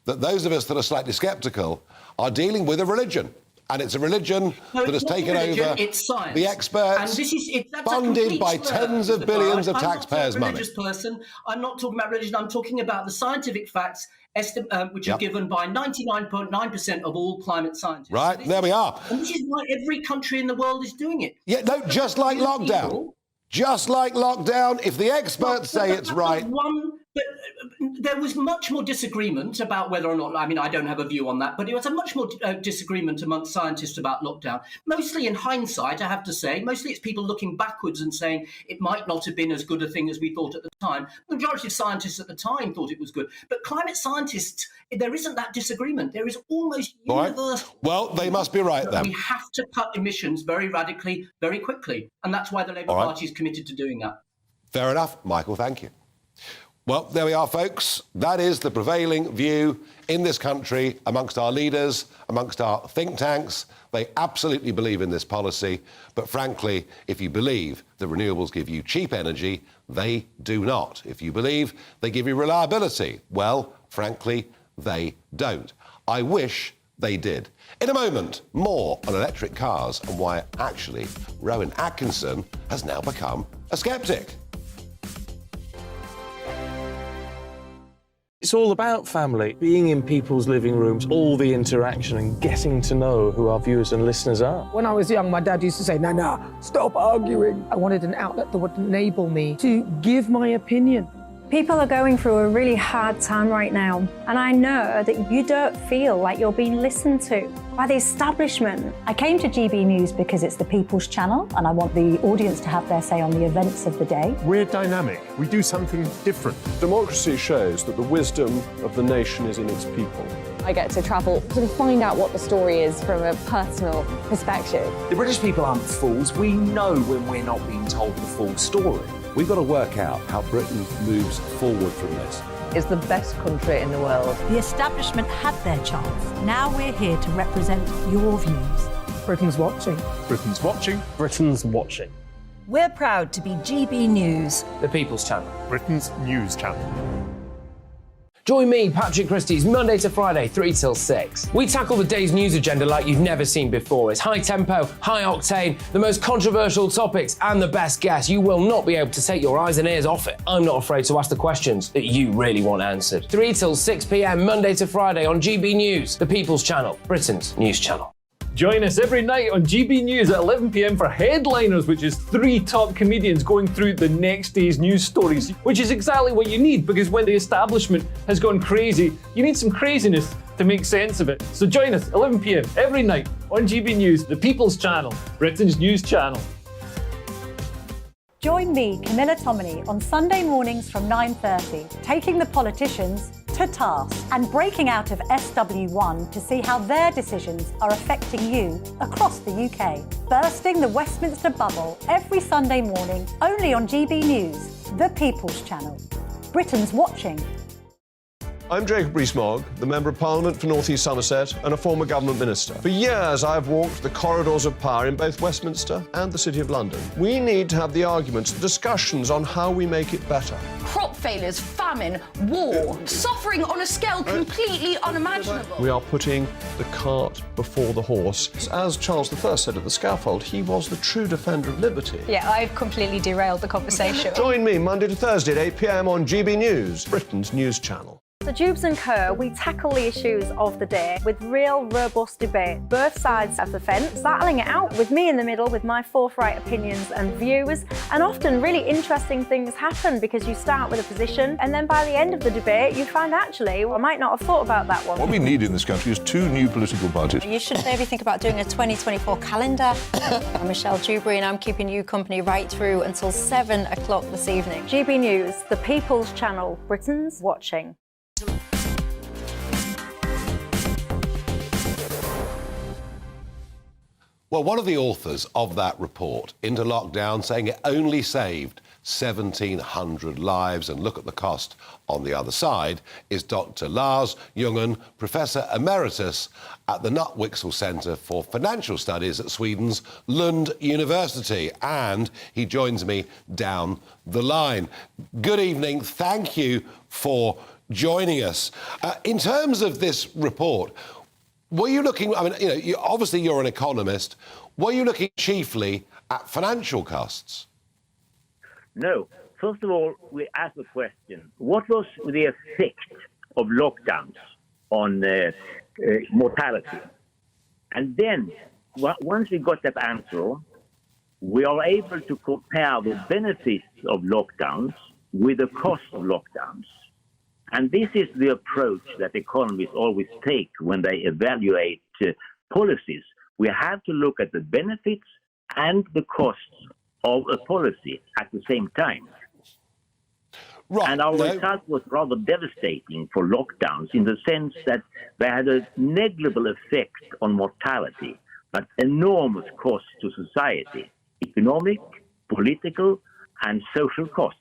Speaker 2: that those of us that are slightly sceptical are dealing with a religion. And it's a religion that has taken over the experts, funded by tens of billions of taxpayers' money.
Speaker 17: I'm not a religious person. I'm not talking about religion. I'm talking about the scientific facts, which are given by 99.9% of all climate scientists.
Speaker 2: Right, there we are.
Speaker 17: And this is why every country in the world is doing it.
Speaker 2: Yeah, no, just like lockdown. Just like lockdown, if the experts say it's right.
Speaker 17: But there was much more disagreement about whether or not, I mean, I don't have a view on that, but there was a much more disagreement amongst scientists about lockdown. Mostly in hindsight, I have to say, mostly it's people looking backwards and saying it might not have been as good a thing as we thought at the time. The majority of scientists at the time thought it was good. But climate scientists, there isn't that disagreement. There is almost universal.
Speaker 2: Right. Well, they must be right then.
Speaker 17: We have to cut emissions very radically, very quickly. And that's why the Labour Party is committed to doing that.
Speaker 2: Fair enough, Michael, thank you. Well, there we are, folks. That is the prevailing view in this country amongst our leaders, amongst our think tanks. They absolutely believe in this policy. But frankly, if you believe that renewables give you cheap energy, they do not. If you believe they give you reliability, well, frankly, they don't. I wish they did. In a moment, more on electric cars and why actually Rowan Atkinson has now become a sceptic.
Speaker 11: It's all about family, being in people's living rooms, all the interaction and getting to know who our viewers and listeners are.
Speaker 18: When I was young, my dad used to say, no, stop arguing. I wanted an outlet that would enable me to give my opinion.
Speaker 10: People are going through a really hard time right now, and I know that you don't feel like you're being listened to by the establishment. I came to GB News because it's the People's Channel, and I want the audience to have their say on the events of the day.
Speaker 4: We're dynamic. We do something different.
Speaker 12: Democracy shows that the wisdom of the nation is in its people.
Speaker 19: I get to travel to find out what the story is from a personal perspective.
Speaker 14: The British people aren't fools. We know when we're not being told the full story. We've got to work out how Britain moves forward from this.
Speaker 20: It's the best country in the world.
Speaker 21: The establishment had their chance. Now we're here to represent your views.
Speaker 18: Britain's watching.
Speaker 4: Britain's watching.
Speaker 11: Britain's watching.
Speaker 21: We're proud to be GB News.
Speaker 14: The People's Channel.
Speaker 4: Britain's news channel.
Speaker 22: Join me, Patrick Christie's, Monday to Friday, 3 till 6. We tackle the day's news agenda like you've never seen before. It's high tempo, high octane, the most controversial topics, and the best guests. You will not be able to take your eyes and ears off it. I'm not afraid to ask the questions that you really want answered. 3 till 6 p.m, Monday to Friday on GB News, the People's Channel, Britain's news channel.
Speaker 15: Join us every night on GB News at 11 p.m. for Headliners, which is 3 top comedians going through the next day's news stories, which is exactly what you need, because when the establishment has gone crazy, you need some craziness to make sense of it. So join us 11 p.m. every night on GB News, the People's Channel, Britain's news channel.
Speaker 23: Join me, Camilla Tominey, on Sunday mornings from 9:30, taking the politicians to task and breaking out of SW1 to see how their decisions are affecting you across the UK. Bursting the Westminster bubble every Sunday morning, only on GB News, the People's Channel. Britain's watching.
Speaker 12: I'm Jacob Rees-Mogg, the Member of Parliament for North East Somerset and a former government minister. For years, I've walked the corridors of power in both Westminster and the City of London. We need to have the arguments, the discussions on how we make it better.
Speaker 24: Crop failures, famine, war, suffering on a scale completely unimaginable.
Speaker 12: We are putting the cart before the horse. As Charles I said at the scaffold, he was the true defender of liberty.
Speaker 25: Yeah, I've completely derailed the conversation.
Speaker 12: Join me Monday to Thursday at 8 p.m. on GB News, Britain's news channel.
Speaker 10: The Jubes and Co, we tackle the issues of the day with real, robust debate, both sides of the fence, battling it out with me in the middle with my forthright opinions and views. And often really interesting things happen because you start with a position and then by the end of the debate you find actually, well, I might not have thought about that one.
Speaker 26: What we need in this country is 2 new political parties.
Speaker 23: You should maybe think about doing a 2024 calendar. I'm Michelle Dewberry and I'm keeping you company right through until 7 o'clock this evening.
Speaker 10: GB News, the People's Channel, Britain's watching.
Speaker 2: Well, one of the authors of that report into lockdown saying it only saved 1,700 lives, and look at the cost on the other side, is Dr. Lars Ljunggren, Professor Emeritus at the Nutwixel Centre for Financial Studies at Sweden's Lund University. And he joins me down the line. Good evening. Thank you for joining us. In terms of this report, were you looking, I mean, obviously you're an economist, were you looking chiefly at financial costs?
Speaker 27: No. First of all, we asked the question, what was the effect of lockdowns on mortality? And then, once we got that answer, we are able to compare the benefits of lockdowns with the cost of lockdowns. And this is the approach that economists always take when they evaluate policies. We have to look at the benefits and the costs of a policy at the same time.
Speaker 2: Right.
Speaker 27: And our result was rather devastating for lockdowns in the sense that they had a negligible effect on mortality, but enormous costs to society, economic, political, and social costs.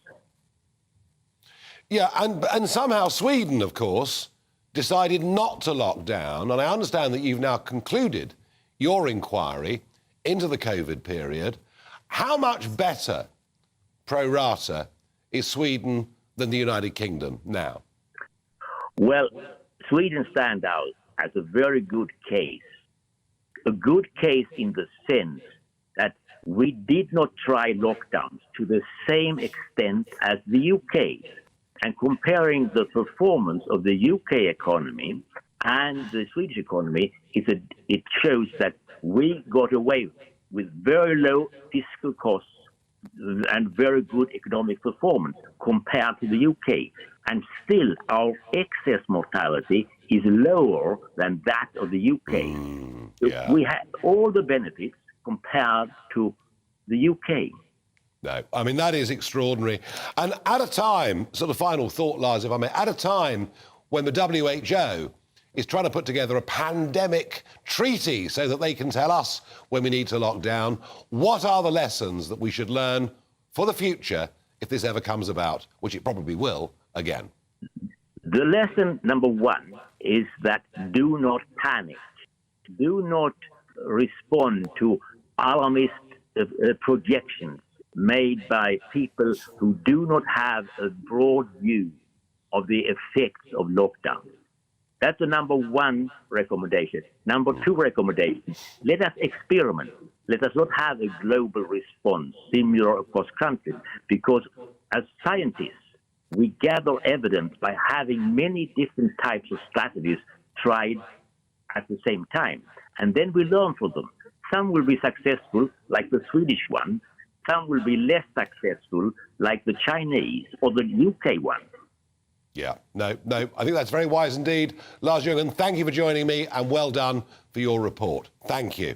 Speaker 2: Yeah, and somehow Sweden, of course, decided not to lock down. And I understand that you've now concluded your inquiry into the COVID period. How much better, pro rata, is Sweden than the United Kingdom now?
Speaker 27: Well, Sweden stands out as a very good case. A good case in the sense that we did not try lockdowns to the same extent as the UK. And comparing the performance of the UK economy and the Swedish economy, it shows that we got away with very low fiscal costs and very good economic performance compared to the UK. And still, our excess mortality is lower than that of the UK. So we had all the benefits compared to the UK.
Speaker 2: No, I mean, that is extraordinary. And at a time, sort of final thought, Lars, if I may, at a time when the WHO is trying to put together a pandemic treaty so that they can tell us when we need to lock down, what are the lessons that we should learn for the future if this ever comes about, which it probably will again?
Speaker 27: The lesson number one is that do not panic. Do not respond to alarmist projections made by people who do not have a broad view of the effects of lockdown. That's the number one recommendation. Number two recommendation, let us experiment. Let us not have a global response similar across countries, because as scientists, we gather evidence by having many different types of strategies tried at the same time. And then we learn from them. Some will be successful, like the Swedish one. Some will be less successful, like the Chinese or the UK one.
Speaker 2: Yeah, no, I think that's very wise indeed. Lars Jürgen, thank you for joining me and well done for your report. Thank you.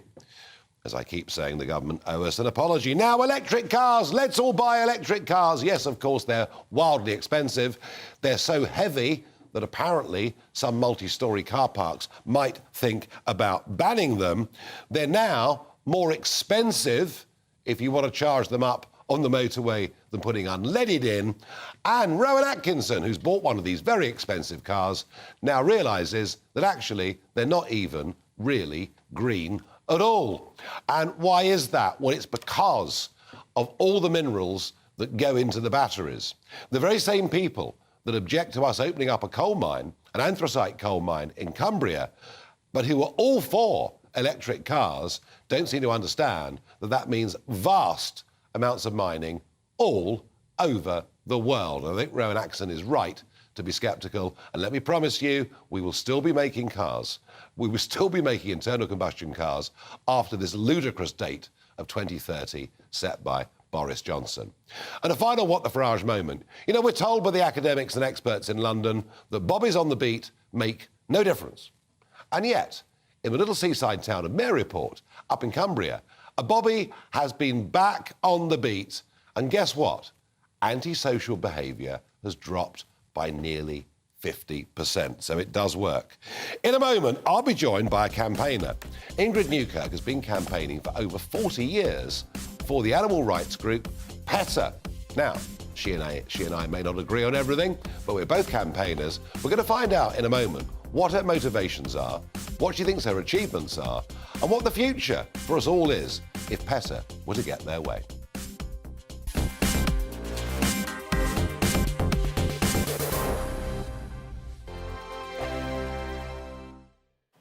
Speaker 2: As I keep saying, the government owe us an apology. Now, electric cars. Let's all buy electric cars. Yes, of course, they're wildly expensive. They're so heavy that apparently some multi-storey car parks might think about banning them. They're now more expensive if you want to charge them up on the motorway than putting unleaded in. And Rowan Atkinson, who's bought one of these very expensive cars, now realises that actually they're not even really green at all. And why is that? Well, it's because of all the minerals that go into the batteries. The very same people that object to us opening up a coal mine, an anthracite coal mine in Cumbria, but who are all for electric cars, don't seem to understand that that means vast amounts of mining all over the world. I think Rowan Atkinson is right to be sceptical. And let me promise you, we will still be making cars. We will still be making internal combustion cars after this ludicrous date of 2030 set by Boris Johnson. And a final What the Farage moment. You know, we're told by the academics and experts in London that bobbies on the beat make no difference. And yet, in the little seaside town of Maryport, up in Cumbria, a bobby has been back on the beat. And guess what? Antisocial behaviour has dropped by nearly 50%. So it does work. In a moment, I'll be joined by a campaigner. Ingrid Newkirk has been campaigning for over 40 years for the animal rights group PETA. Now, she and I may not agree on everything, but we're both campaigners. We're going to find out in a moment what her motivations are, what she thinks her achievements are, and what the future for us all is if PETA were to get their way.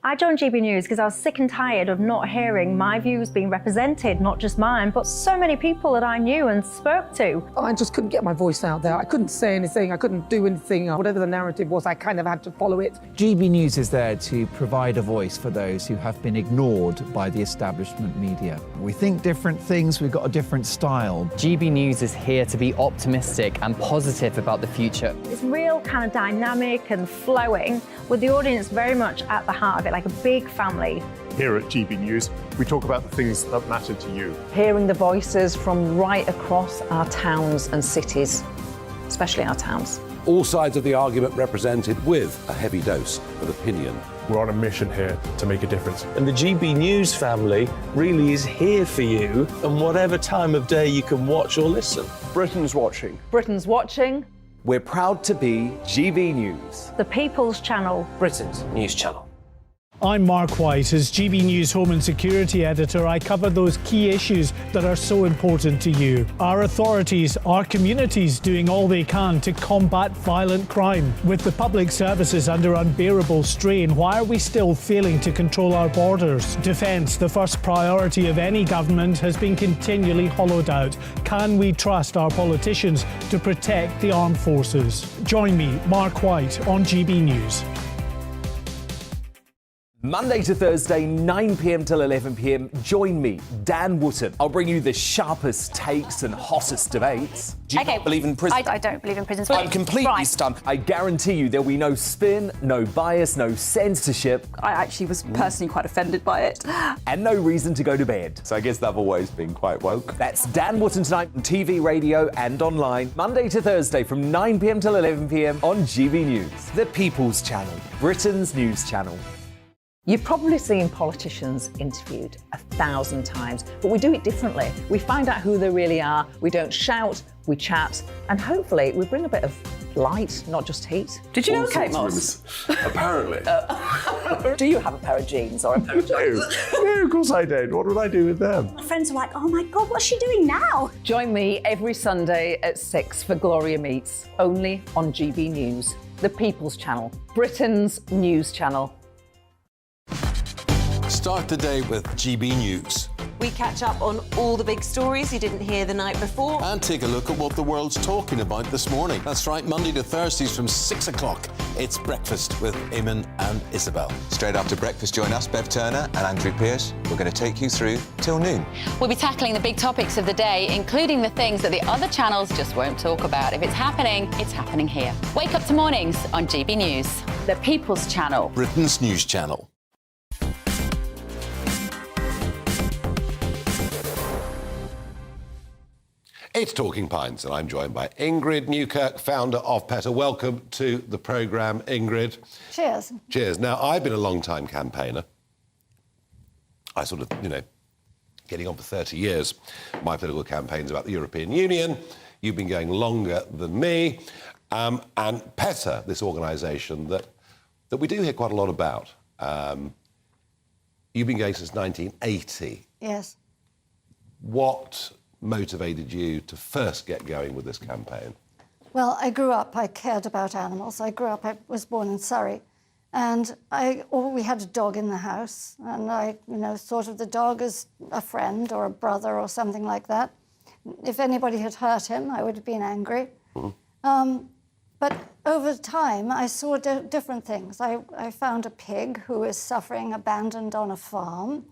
Speaker 10: I joined GB News because I was sick and tired of not hearing my views being represented, not just mine, but so many people that I knew and spoke to.
Speaker 18: I just couldn't get my voice out there. I couldn't say anything. I couldn't do anything. Whatever the narrative was, I kind of had to follow it.
Speaker 5: GB News is there to provide a voice for those who have been ignored by the establishment media. We think different things, we've got a different style.
Speaker 6: GB News is here to be optimistic and positive about the future.
Speaker 10: It's real kind of dynamic and flowing, with the audience very much at the heart of it, like a big family.
Speaker 4: Here at GB News, we talk about the things that matter to you.
Speaker 20: Hearing the voices from right across our towns and cities, especially our towns.
Speaker 2: All sides of the argument represented with a heavy dose of opinion.
Speaker 4: We're on a mission here to make a difference.
Speaker 11: And the GB News family really is here for you, and whatever time of day you can watch or listen.
Speaker 12: Britain's watching.
Speaker 20: Britain's watching.
Speaker 14: We're proud to be GB News,
Speaker 10: The People's Channel.
Speaker 22: Britain's news channel.
Speaker 7: I'm Mark White. As GB News Home and Security Editor, I cover those key issues that are so important to you. Our authorities, our communities doing all they can to combat violent crime. With the public services under unbearable strain, why are we still failing to control our borders? Defence, the first priority of any government, has been continually hollowed out. Can we trust our politicians to protect the armed forces? Join me, Mark White, on GB News.
Speaker 14: Monday to Thursday, 9 p.m. till 11 p.m. Join me, Dan Wootton. I'll bring you the sharpest takes and hottest debates. Do you not believe in prison?
Speaker 10: I don't believe in prisons.
Speaker 14: I'm completely stunned. I guarantee you there'll be no spin, no bias, no censorship.
Speaker 8: I actually was personally quite offended by it.
Speaker 14: And no reason to go to bed.
Speaker 9: So I guess they've always been quite woke.
Speaker 14: That's Dan Wootton tonight on TV, radio and online. Monday to Thursday from 9 p.m. till 11 p.m. on GB News. The People's Channel, Britain's news channel.
Speaker 20: You've probably seen politicians interviewed 1,000 times, but we do it differently. We find out who they really are, we don't shout, we chat, and hopefully we bring a bit of light, not just heat.
Speaker 8: Did you know Kate Moss?
Speaker 12: Apparently.
Speaker 20: Do you have a pair of jeans or a pair of jeans?
Speaker 12: No, of course I don't. What would I do with them?
Speaker 8: My friends were like, oh my God, what's she doing now?
Speaker 20: Join me every Sunday at 6 for Gloria Meets, only on GB News, the People's Channel, Britain's news channel.
Speaker 13: Start the day with GB News.
Speaker 16: We catch up on all the big stories you didn't hear the night before.
Speaker 13: And take a look at what the world's talking about this morning. That's right, Monday to Thursdays from 6 o'clock. It's Breakfast with Eamon and Isabel.
Speaker 28: Straight after breakfast, join us, Bev Turner and Andrew Pearce. We're going to take you through till noon.
Speaker 29: We'll be tackling the big topics of the day, including the things that the other channels just won't talk about. If it's happening here. Wake up to mornings on GB News, the People's Channel.
Speaker 13: Britain's news channel.
Speaker 2: It's Talking Pints, and I'm joined by Ingrid Newkirk, founder of PETA. Welcome to the programme, Ingrid.
Speaker 8: Cheers.
Speaker 2: Cheers. Now, I've been a long-time campaigner. I getting on for 30 years. My political campaign's about the European Union. You've been going longer than me. And PETA, this organisation that we do hear quite a lot about, you've been going since 1980.
Speaker 8: Yes.
Speaker 2: What motivated you to first get going with this campaign?
Speaker 8: Well, I grew up, I cared about animals. I was born in Surrey, and we had a dog in the house, and I, thought of the dog as a friend or a brother or something like that. If anybody had hurt him, I would have been angry. Mm-hmm. But over time, I saw different things. I found a pig who was suffering abandoned on a farm,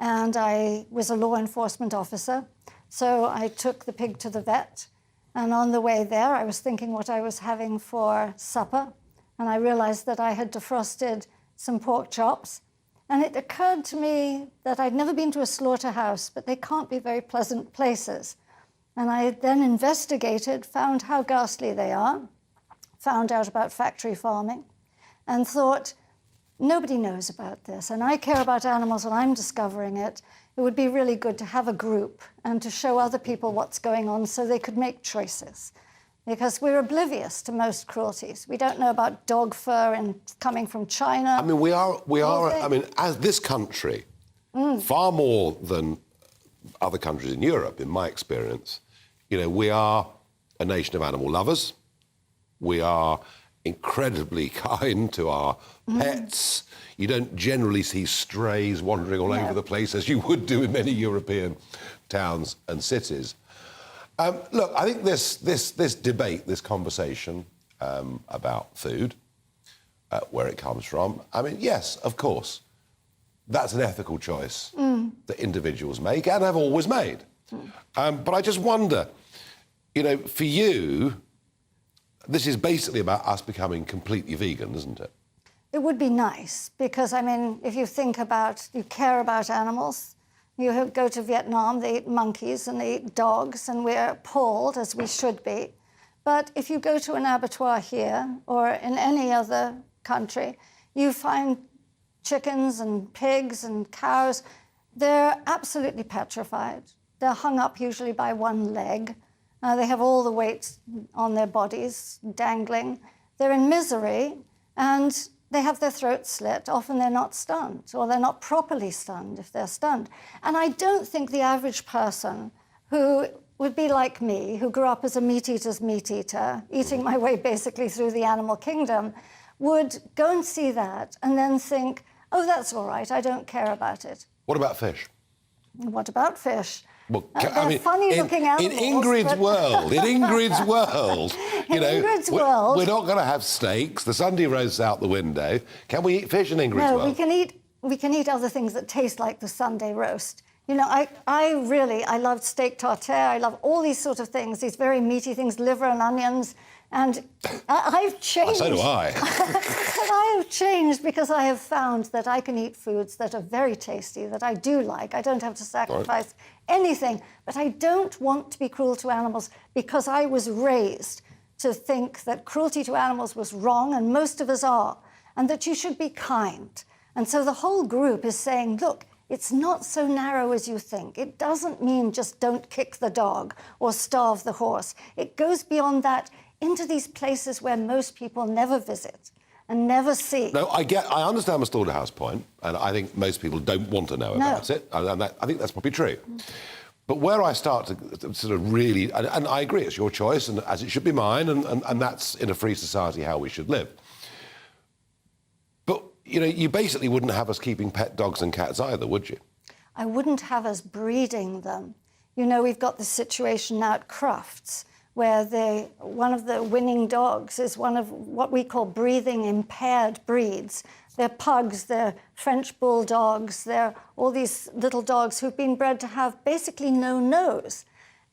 Speaker 8: and I was a law enforcement officer. So I took the pig to the vet, and on the way there, I was thinking what I was having for supper, and I realized that I had defrosted some pork chops, and it occurred to me that I'd never been to a slaughterhouse, but they can't be very pleasant places. And I then investigated, found how ghastly they are, found out about factory farming, and thought, nobody knows about this, and I care about animals and I'm discovering it. It would be really good to have a group and to show other people what's going on so they could make choices. Because we're oblivious to most cruelties. We don't know about dog fur and coming from China.
Speaker 2: I mean, we are, as this country, far more than other countries in Europe, in my experience, we are a nation of animal lovers. We are incredibly kind to our pets. You don't generally see strays wandering all over the place as you would do in many European towns and cities. Look, I think this debate, this conversation about food, where it comes from, I mean, yes, of course, that's an ethical choice that individuals make and have always made. But I just wonder, you know, for you, this is basically about us becoming completely vegan, isn't it?
Speaker 8: It would be nice because, I mean, if you think about, you care about animals, you go to Vietnam, they eat monkeys and they eat dogs, and we're appalled, as we should be. But if you go to an abattoir here or in any other country, you find chickens and pigs and cows. They're absolutely petrified. They're hung up usually by one leg. They have all the weight on their bodies dangling. They're in misery, and they have their throats slit. Often they're not stunned, or they're not properly stunned if they're stunned. And I don't think the average person who would be like me, who grew up as a meat eater's meat eater, eating my way basically through the animal kingdom, would go and see that and then think, oh, that's all right, I don't care about it.
Speaker 2: What about fish?
Speaker 8: What about fish?
Speaker 2: Well,
Speaker 8: I mean, funny-looking animals.
Speaker 2: In Ingrid's world, you know, we're not going to have steaks. The Sunday roast's out the window. Can we eat fish in Ingrid's world?
Speaker 8: No, we can eat other things that taste like the Sunday roast. You know, I love steak tartare. I love all these sort of things, these very meaty things, liver and onions. And I've changed.
Speaker 2: So do I.
Speaker 8: But I have changed because I have found that I can eat foods that are very tasty, that I do like. I don't have to sacrifice anything. But I don't want to be cruel to animals because I was raised to think that cruelty to animals was wrong, and most of us are, and that you should be kind. And so the whole group is saying, look, it's not so narrow as you think. It doesn't mean just don't kick the dog or starve the horse. It goes beyond that into these places where most people never visit and never see.
Speaker 2: No, I understand the slaughterhouse point, and I think most people don't want to know about it. And I think that's probably true. But where I start to sort of really, and I agree, it's your choice, and as it should be mine, and that's in a free society how we should live. But, you know, you basically wouldn't have us keeping pet dogs and cats either, would you?
Speaker 8: I wouldn't have us breeding them. You know, we've got this situation now at Crufts, where one of the winning dogs is one of what we call breathing impaired breeds. They're pugs, they're French bulldogs, they're all these little dogs who've been bred to have basically no nose.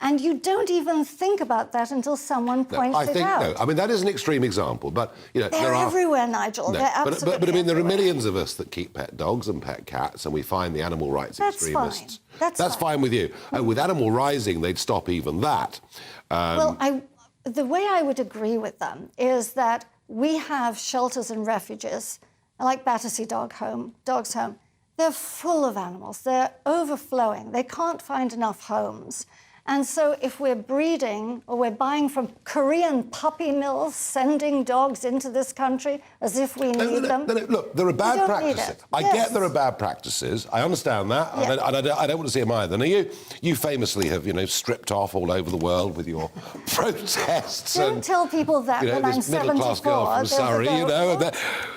Speaker 8: And you don't even think about that until someone points it out.
Speaker 2: No, I mean, that is an extreme example, but, you know,
Speaker 8: they're everywhere, Nigel. They're absolutely
Speaker 2: but I mean, there are millions of us that keep pet dogs and pet cats, and we find the animal rights extremists.
Speaker 8: That's
Speaker 2: fine with you. With Animal Rising, they'd stop even that.
Speaker 8: Well, the way I would agree with them is that we have shelters and refuges, like Battersea Dogs Home. They're full of animals. They're overflowing. They can't find enough homes. And so if we're breeding or we're buying from Korean puppy mills, sending dogs into this country as if we need them...
Speaker 2: Look, there are bad practices. I get there are bad practices. I understand that. Yeah. And I don't want to see them either. Now, you famously have, you know, stripped off all over the world with your protests.
Speaker 8: Don't tell people that when I'm 74.
Speaker 2: Middle-class girl from Surrey, you know.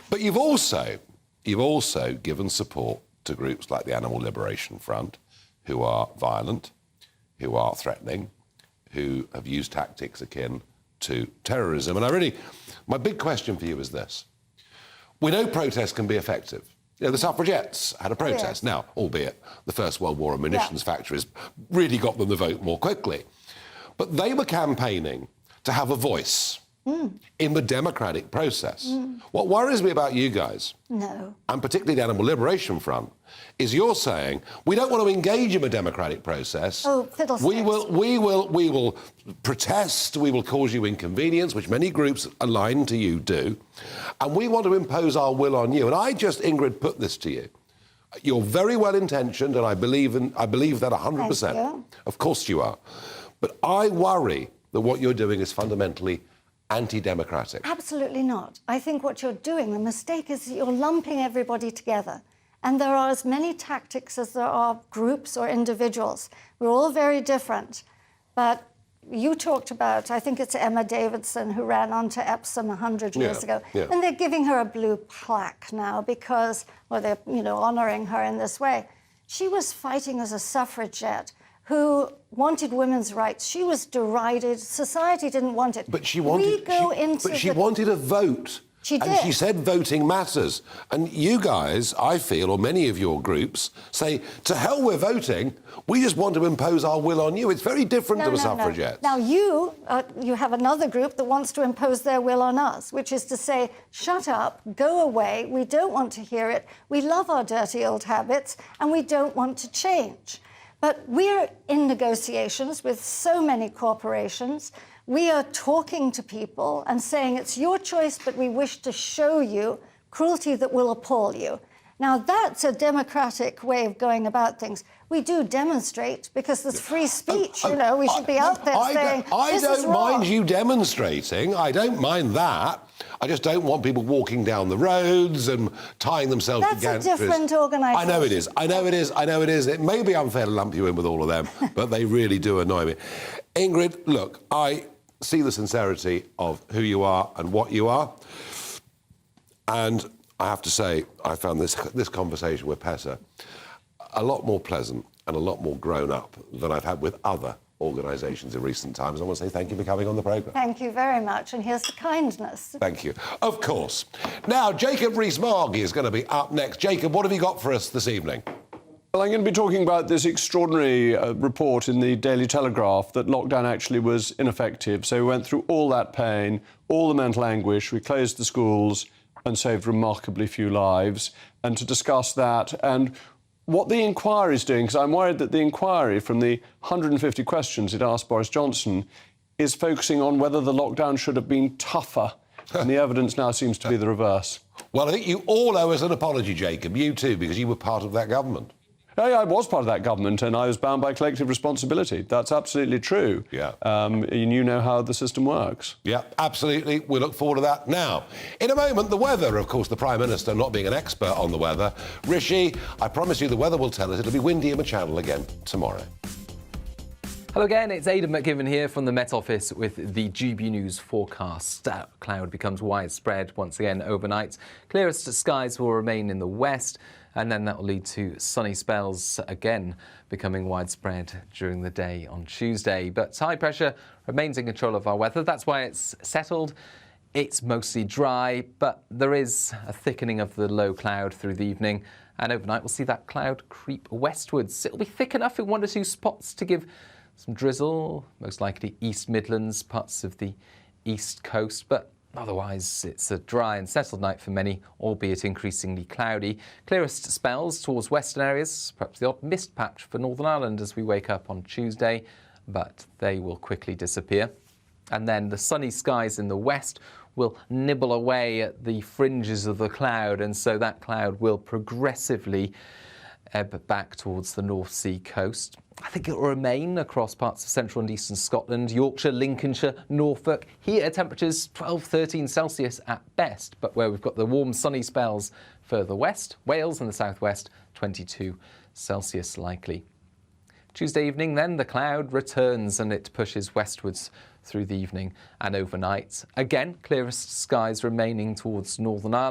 Speaker 2: But you've also given support to groups like the Animal Liberation Front, who are violent, who are threatening, who have used tactics akin to terrorism. And my big question for you is this. We know protests can be effective. You know, the suffragettes had a protest. Yes. Now, albeit the First World War and munitions factories really got them the vote more quickly. But they were campaigning to have a voice in the democratic process. What worries me about you guys, and particularly the Animal Liberation Front, is you're saying we don't want to engage in a democratic process.
Speaker 8: Oh, fiddlesticks.
Speaker 2: We will protest. We will cause you inconvenience, which many groups aligned to you do, and we want to impose our will on you. And Ingrid, put this to you. You're very well intentioned, and I believe that 100%. Of course you are, but I worry that what you're doing is fundamentally anti-democratic.
Speaker 8: Absolutely not. I think what you're doing, the mistake is you're lumping everybody together. And there are as many tactics as there are groups or individuals. We're all very different. But You talked about, I think it's Emma Davidson, who ran onto Epsom 100 years ago.
Speaker 2: Yeah.
Speaker 8: And they're giving her a blue plaque now because, well, they're, honouring her in this way. She was fighting as a suffragette who wanted women's rights. She was derided. Society didn't want it.
Speaker 2: But she wanted, she wanted a vote.
Speaker 8: She did.
Speaker 2: And she said voting matters. And you guys, I feel, or many of your groups, say, to hell we're voting, we just want to impose our will on you. It's very different to a suffragette.
Speaker 8: Now, you have another group that wants to impose their will on us, which is to say, shut up, go away, we don't want to hear it, we love our dirty old habits, and we don't want to change. But we're in negotiations with so many corporations. We are talking to people and saying it's your choice, but we wish to show you cruelty that will appall you. Now, that's a democratic way of going about things. We do demonstrate because there's free speech, we should be out there saying,
Speaker 2: I
Speaker 8: this is
Speaker 2: don't
Speaker 8: wrong.
Speaker 2: mind you demonstrating. I don't mind that. I just don't want people walking down the roads and tying themselves to gantries.
Speaker 8: That's a different organisation.
Speaker 2: I know it is. I know it is. I know it is. It may be unfair to lump you in with all of them, but they really do annoy me. Ingrid, look, I see the sincerity of who you are and what you are. And I have to say, I found this conversation with PETA a lot more pleasant and a lot more grown up than I've had with other organisations in recent times. I want to say thank you for coming on the programme.
Speaker 8: Thank you very much, and here's the kindness.
Speaker 2: Thank you. Of course. Now, Jacob Rees-Mogg is going to be up next. Jacob, what have you got for us this evening?
Speaker 12: Well, I'm going to be talking about this extraordinary report in the Daily Telegraph that lockdown actually was ineffective. So we went through all that pain, all the mental anguish, we closed the schools and saved remarkably few lives. And to discuss that and what the inquiry is doing, because I'm worried that the inquiry, from the 150 questions it asked Boris Johnson, is focusing on whether the lockdown should have been tougher. And the evidence now seems to be the reverse.
Speaker 2: Well, I think you all owe us an apology, Jacob. You too, because you were part of that government.
Speaker 12: I was part of that government and I was bound by collective responsibility. That's absolutely true.
Speaker 2: Yeah.
Speaker 12: You know how the system works.
Speaker 2: Yeah, absolutely. We look forward to that. Now, in a moment, the weather. Of course, the Prime Minister not being an expert on the weather. Rishi, I promise you the weather will tell us it'll be windy in the Channel again tomorrow.
Speaker 1: Hello again, it's Aidan McGivern here from the Met Office with the GB News forecast. Cloud becomes widespread once again overnight. Clearest skies will remain in the west, and then that will lead to sunny spells again becoming widespread during the day on Tuesday. But high pressure remains in control of our weather. That's why it's settled. It's mostly dry, but there is a thickening of the low cloud through the evening. And overnight, we'll see that cloud creep westwards. It'll be thick enough in 1 or 2 spots to give some drizzle, most likely East Midlands, parts of the East Coast, but otherwise it's a dry and settled night for many, albeit increasingly cloudy. Clearest spells towards western areas, perhaps the odd mist patch for Northern Ireland as we wake up on Tuesday, but they will quickly disappear. And then the sunny skies in the west will nibble away at the fringes of the cloud, and so that cloud will progressively ebb back towards the North Sea coast. I think it will remain across parts of central and eastern Scotland, Yorkshire, Lincolnshire, Norfolk. Here, temperatures 12, 13 Celsius at best, but where we've got the warm, sunny spells further west, Wales and the southwest, 22 Celsius likely. Tuesday evening, then, the cloud returns and it pushes westwards through the evening and overnight. Again, clearest skies remaining towards Northern Ireland.